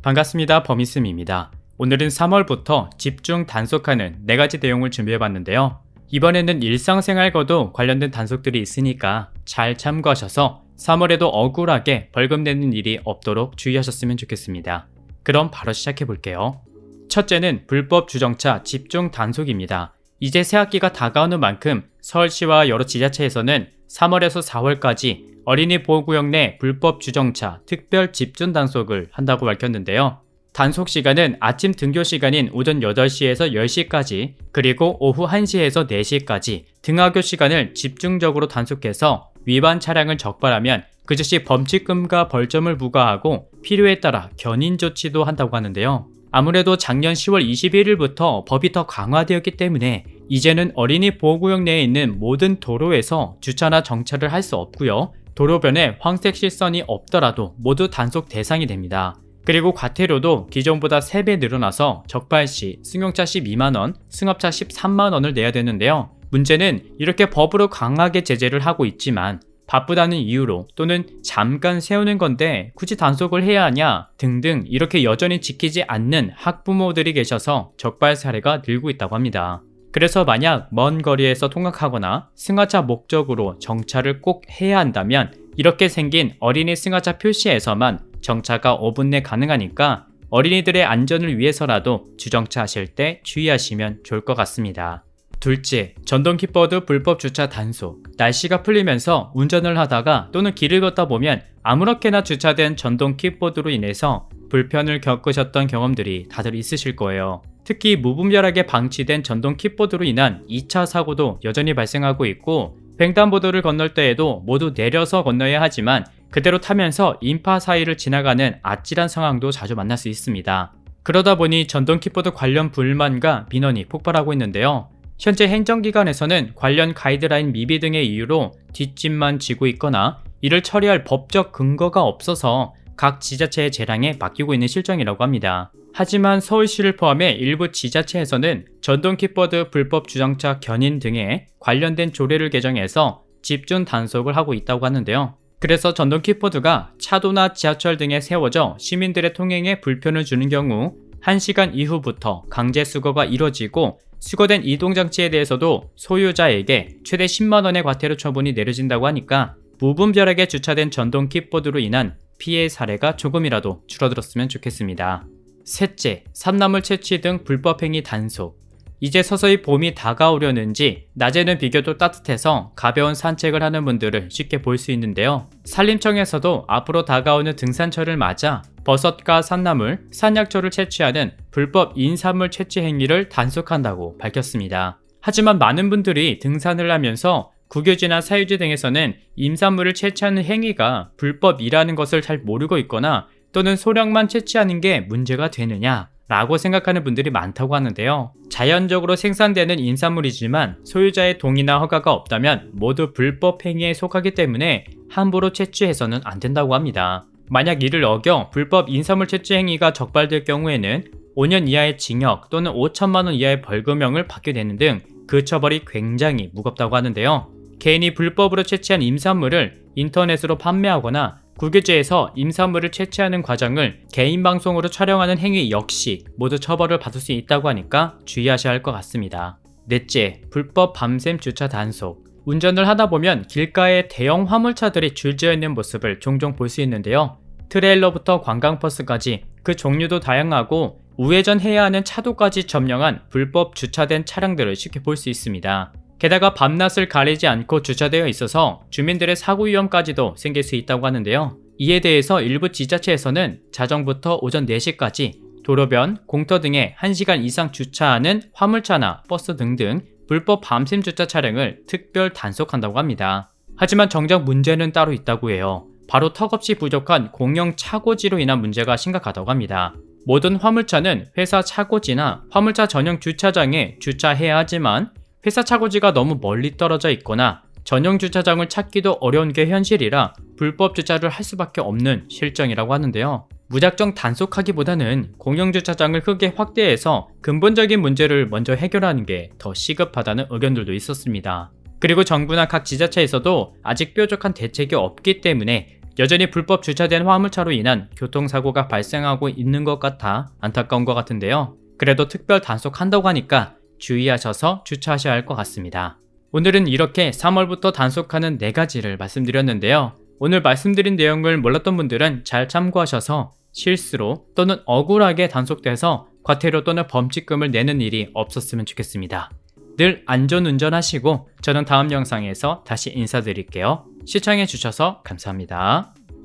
반갑습니다. 범이슴입니다. 오늘은 3월부터 집중 단속하는 4가지 내용을 준비해봤는데요. 이번에는 일상생활과도 관련된 단속들이 있으니까 잘 참고하셔서 3월에도 억울하게 벌금 내는 일이 없도록 주의하셨으면 좋겠습니다. 그럼 바로 시작해볼게요. 첫째는 불법 주정차 집중 단속입니다. 이제 새학기가 다가오는 만큼 서울시와 여러 지자체에서는 3월에서 4월까지 어린이 보호구역 내 불법 주정차 특별 집중 단속을 한다고 밝혔는데요. 단속 시간은 아침 등교 시간인 오전 8시에서 10시까지 그리고 오후 1시에서 4시까지 등하교 시간을 집중적으로 단속해서 위반 차량을 적발하면 그 즉시 범칙금과 벌점을 부과하고 필요에 따라 견인 조치도 한다고 하는데요. 아무래도 작년 10월 21일부터 법이 더 강화되었기 때문에 이제는 어린이 보호구역 내에 있는 모든 도로에서 주차나 정차를 할 수 없고요. 도로변에 황색 실선이 없더라도 모두 단속 대상이 됩니다. 그리고 과태료도 기존보다 3배 늘어나서 적발 시 승용차 12만원, 승합차 13만원을 내야 되는데요. 문제는 이렇게 법으로 강하게 제재를 하고 있지만 바쁘다는 이유로 또는 잠깐 세우는 건데 굳이 단속을 해야 하냐 등등 이렇게 여전히 지키지 않는 학부모들이 계셔서 적발 사례가 늘고 있다고 합니다. 그래서 만약 먼 거리에서 통학하거나 승하차 목적으로 정차를 꼭 해야 한다면 이렇게 생긴 어린이 승하차 표시에서만 정차가 5분 내 가능하니까 어린이들의 안전을 위해서라도 주정차하실 때 주의하시면 좋을 것 같습니다. 둘째, 전동 킥보드 불법 주차 단속. 날씨가 풀리면서 운전을 하다가 또는 길을 걷다 보면 아무렇게나 주차된 전동 킥보드로 인해서 불편을 겪으셨던 경험들이 다들 있으실 거예요. 특히 무분별하게 방치된 전동 킥보드로 인한 2차 사고도 여전히 발생하고 있고 횡단보도를 건널 때에도 모두 내려서 건너야 하지만 그대로 타면서 인파 사이를 지나가는 아찔한 상황도 자주 만날 수 있습니다. 그러다 보니 전동 킥보드 관련 불만과 민원이 폭발하고 있는데요. 현재 행정기관에서는 관련 가이드라인 미비 등의 이유로 뒷짐만 지고 있거나 이를 처리할 법적 근거가 없어서 각 지자체의 재량에 맡기고 있는 실정이라고 합니다. 하지만 서울시를 포함해 일부 지자체에서는 전동 킥보드 불법 주정차 견인 등에 관련된 조례를 개정해서 집중 단속을 하고 있다고 하는데요. 그래서 전동 킥보드가 차도나 지하철 등에 세워져 시민들의 통행에 불편을 주는 경우 1시간 이후부터 강제 수거가 이뤄지고 수거된 이동장치에 대해서도 소유자에게 최대 10만원의 과태료 처분이 내려진다고 하니까 무분별하게 주차된 전동 킥보드로 인한 피해 사례가 조금이라도 줄어들었으면 좋겠습니다. 셋째, 산나물 채취 등 불법 행위 단속. 이제 서서히 봄이 다가오려는지 낮에는 비교적 따뜻해서 가벼운 산책을 하는 분들을 쉽게 볼 수 있는데요. 산림청에서도 앞으로 다가오는 등산철을 맞아 버섯과 산나물, 산약초를 채취하는 불법 인산물 채취 행위를 단속한다고 밝혔습니다. 하지만 많은 분들이 등산을 하면서 국유지나 사유지 등에서는 임산물을 채취하는 행위가 불법이라는 것을 잘 모르고 있거나 또는 소량만 채취하는 게 문제가 되느냐 라고 생각하는 분들이 많다고 하는데요. 자연적으로 생산되는 임산물이지만 소유자의 동의나 허가가 없다면 모두 불법 행위에 속하기 때문에 함부로 채취해서는 안 된다고 합니다. 만약 이를 어겨 불법 인산물 채취 행위가 적발될 경우에는 5년 이하의 징역 또는 5천만원 이하의 벌금형을 받게 되는 등 그 처벌이 굉장히 무겁다고 하는데요. 개인이 불법으로 채취한 임산물을 인터넷으로 판매하거나 국유지에서 임산물을 채취하는 과정을 개인 방송으로 촬영하는 행위 역시 모두 처벌을 받을 수 있다고 하니까 주의하셔야 할 것 같습니다. 넷째, 불법 밤샘 주차 단속. 운전을 하다 보면 길가에 대형 화물차들이 줄지어 있는 모습을 종종 볼 수 있는데요. 트레일러부터 관광버스까지 그 종류도 다양하고 우회전해야 하는 차도까지 점령한 불법 주차된 차량들을 쉽게 볼 수 있습니다. 게다가 밤낮을 가리지 않고 주차되어 있어서 주민들의 사고 위험까지도 생길 수 있다고 하는데요. 이에 대해서 일부 지자체에서는 자정부터 오전 4시까지 도로변, 공터 등에 1시간 이상 주차하는 화물차나 버스 등등 불법 밤샘 주차 차량을 특별 단속한다고 합니다. 하지만 정작 문제는 따로 있다고 해요. 바로 턱없이 부족한 공영 차고지로 인한 문제가 심각하다고 합니다. 모든 화물차는 회사 차고지나 화물차 전용 주차장에 주차해야 하지만 회사 차고지가 너무 멀리 떨어져 있거나 전용 주차장을 찾기도 어려운 게 현실이라 불법 주차를 할 수밖에 없는 실정이라고 하는데요. 무작정 단속하기보다는 공영주차장을 크게 확대해서 근본적인 문제를 먼저 해결하는 게 더 시급하다는 의견들도 있었습니다. 그리고 정부나 각 지자체에서도 아직 뾰족한 대책이 없기 때문에 여전히 불법 주차된 화물차로 인한 교통사고가 발생하고 있는 것 같아 안타까운 것 같은데요. 그래도 특별 단속한다고 하니까 주의하셔서 주차하셔야 할 것 같습니다. 오늘은 이렇게 3월부터 단속하는 4가지를 말씀드렸는데요. 오늘 말씀드린 내용을 몰랐던 분들은 잘 참고하셔서 실수로 또는 억울하게 단속돼서 과태료 또는 범칙금을 내는 일이 없었으면 좋겠습니다. 늘 안전운전하시고 저는 다음 영상에서 다시 인사드릴게요. 시청해주셔서 감사합니다.